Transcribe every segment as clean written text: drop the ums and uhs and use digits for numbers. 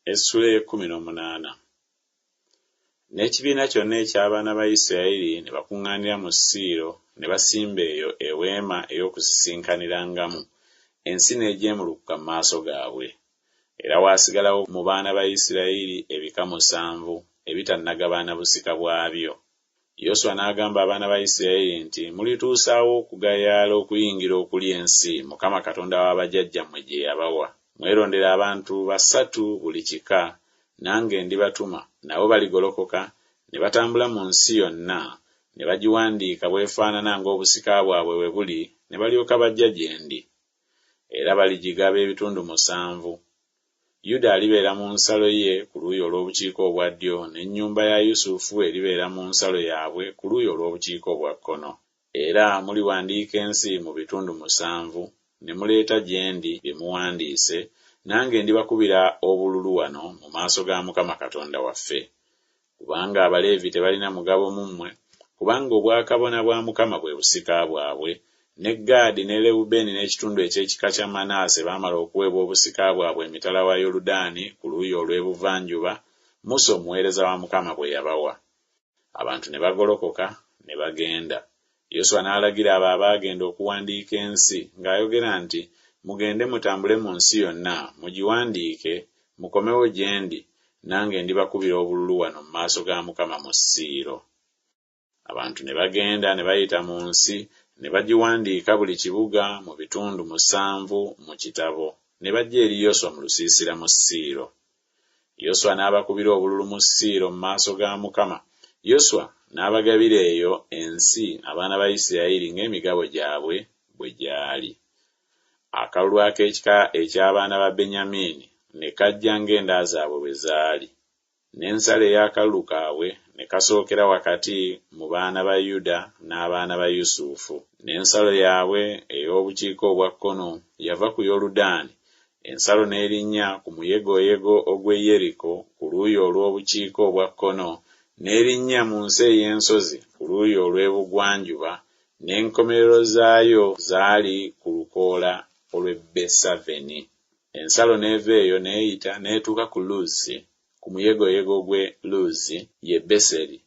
Essula 18. N'ekibiina kyonna eky'abaana ba Isirayiri ne bakuŋŋaanira mu Siiro ne basimba eyo eweema ey'okusisinkaniramu. Ensi n'egyemulukuka mu maaso gaabwe. Era waasigalawo mu baana ba Isirayiri ebika 7 ebitannagabana busika bwabyo. Yoswa n'agamba abaana ba Isirayiri nti, mulituusaawo okugayaala okuyingira okulya ensi Mukama Katonda wa bajjajjammwe gye yabawa. Mwerondera abantu 3 buli kika, nange ndibatuma, nabo baligolokoka ne batambula mu nsi yonna, ne bagiwandiika bwefaanana ng'obusika bwabwe bwe buli, ne balyoka bajja gye ndi. Era baligigaba ebitundu 7. Yuda alibeera mu nsalo ye ku luuyi olw'obukiika obwa ddyo, n'ennyumba ya Yusufu eribeera mu nsalo yaabwe ku luuyi olw'obukiika obwa kkono. Era muliwandiika ensi mu bitundu 7, ne muleeta gye ndi bye muwandiise, nange ndibakubira obululu wano mu maaso ga Mukama Katonda waffe. Kubanga Abaleevi tebalina mugabo mu mmwe, kubanga obwakabona bwa Mukama bwe busika bwabwe. Ne Gaadi ne Lewubeeni n'ekitundu eky'ekika kya Manaase baamala okuweebwa obusika bwabwe emitala wa Yoludaani ku luuyi olw'ebuvanjuba, Musa omuweereza wa Mukama bwe yabawa. Abantu ne bagolokoka ne bagenda. Yoswa n'alagira abo abaagenda okuwandiika ensi ng'ayogera nti, mugende mutambule mu nsi yonna, mugiwandiike, mukomewo gye ndi, nange ndibakubira obululu wano mu maaso ga Mukama mu Siiro. Abantu ne bagenda ne bayita mu nsi, ne bagiwandiika buli kibuga mu bitundu 7 mu kitabo, ne bajja eri Yoswa mu lusiisira mu Siiro. Yoswa n'abakubira obululu mu Siiro mu maaso ga Mukama. Yoswa n'abagabira eyo ensi abaana ba Isirayiri ng'emigabo gyabwe bwe gyali. Akalulu ak'ekika eky'abaana ba Benyamini ne kajja ng'enda zaabwe bwe zaali. N'ensalo ey'akalulu kaabwe ne kasookera wakati mu baana ba Yuda n'abaana ba Yusufu. N'ensalo yaabwe ey'obukiika obwa kkono yava ku Yoludaani. Ensalo n'erinnya ku muyegoyego ogw'e Yeriko ku luuyi olw'obukiika obwa kkono, n'erinnya mu nsi ey'ensozi ku luuyi olw'ebugwanjuba, n'enkomerero zaayo zaali ku lukoola olw'e Besaveni. Ensalo n'eva eyo n'eyita n'etuuka ku Luzi, ku muyegoyego gw'e Luzi ye Beseri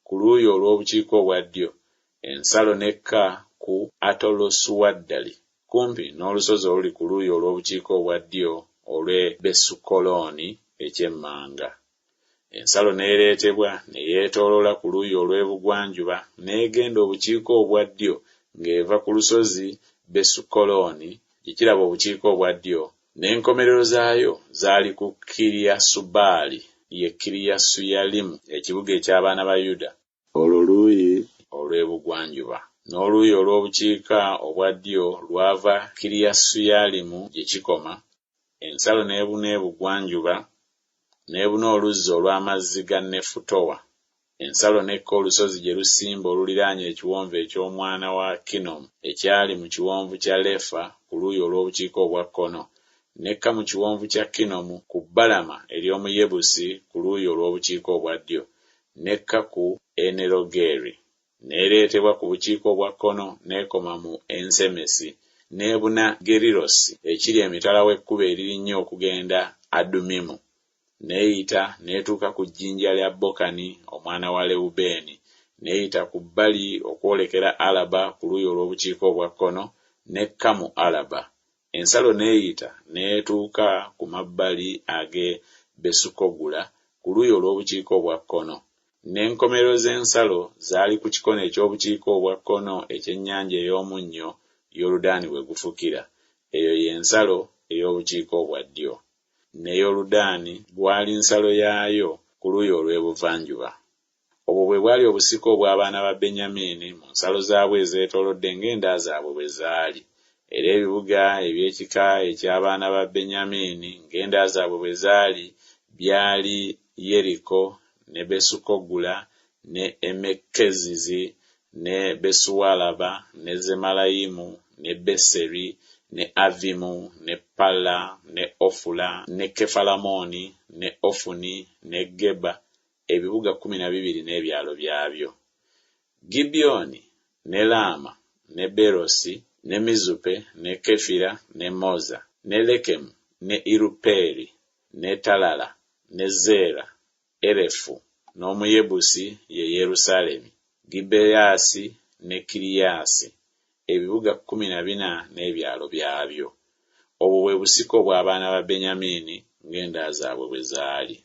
ku luuyi olw'obukiika obwa ddyo. Ensalo n'ekka ku Atolosuwaddali kumpi n'olusozi oluli ku luuyi olw'obukiika obwa ddyo olw'e Besukolooni eky'emmanga. Ensalo n'ereetebwa ne yeetooloola ku luuyi olw'ebugwanjuba n'egenda obukiika obwa ddyo ng'eva ku lusozi Besukolooni gye kiraba obukiika obwa ddyo, n'enkomerero zaayo zaali ku Kiriyasubaali ye Kiriyasuyalimu, ekibuga eky'abaana ba Yuda, olwo luuyi olw'ebugwanjuba. N'oluuyi olw'obukiika obwa ddyo lwava Kiriyasuyalimu gye kikoma. Ensalo n'ebuna ebugwanjuba, n'ebuna oluzzi olw'amazzi ga Nefutowa. Ensalo n'ekka olusozi gye lusimba oluliraanye ekiwonvu eky'omwana wa Kinomu ekyali mu kiwonvu kya Lefa ku luuyi olw'obukiika obwa kkono, n'ekka mu kiwonvu kya Kinomu ku Balama ery'Omuyebusi ku luuyi olw'obukiika obwa ddyo, n'ekka ku Enerogeri. N'ereetebwa ku bukiika obwa kkono n'ekoma mu Ensemesi, n'ebuna Gerirosi ekiri emitala w'ekkubo eririnnya okugenda Adumimu. N'eyita n'etuuka ku jjinja lya Bokani omwana wa Lewubeeni, n'eyita ku bbali okwolekera Alaba ku luuyi olw'obukiika obwa kkono, n'ekka mu Alaba. Ensalo n'eyita n'etuuka ku mabbali ag'e Besukogula ku luuyi olw'obukiika obwa kkono. N'enkomerero z'ensalo zaali ku kikono eky'obukiika obwa kkono ekyennyanja ey'omunnyo Yoludaani we gufukira. Eyo y'ensalo ey'obukiika obwa ddyo. Ne Yoludaani bwali nsalo yaayo ku luuyi olw'ebuvanjuba. Obwo bwe bwali obusika obw'abaana ba Benyamini mu nsalo zaabwe ezeetoolodde ng'enda zaabwe bwe zaali. Era ebibuga eby'ekika eky'abaana ba Benyamini ng'enda zaabwe bwe zaali byali Yeriko, ne Besukogula, ne Emekezizi, ne Besuwalaba, ne Zemalayimu, ne Beseri, ne Avimu, ne Pala, ne Ofula, ne Kefalamoni, ne Ofuni, ne Geba, ebibuga 12 n'ebyalo byabyo. Gibyoni, ne Laama, ne Berosi, ne Mizupe, ne Kefira, ne Moza, ne Lekemu, ne Iruperi, ne Talala, ne Zeera, Erefu n'Omuyebusi ye Yerusaalemi, Gibeyasi ne Kiriyasi, ebibuga 14 n'ebyalo byabyo. Obwo bwe busiko bw'abaana ba Benyamini ng'enda zaabwe bwe zaali.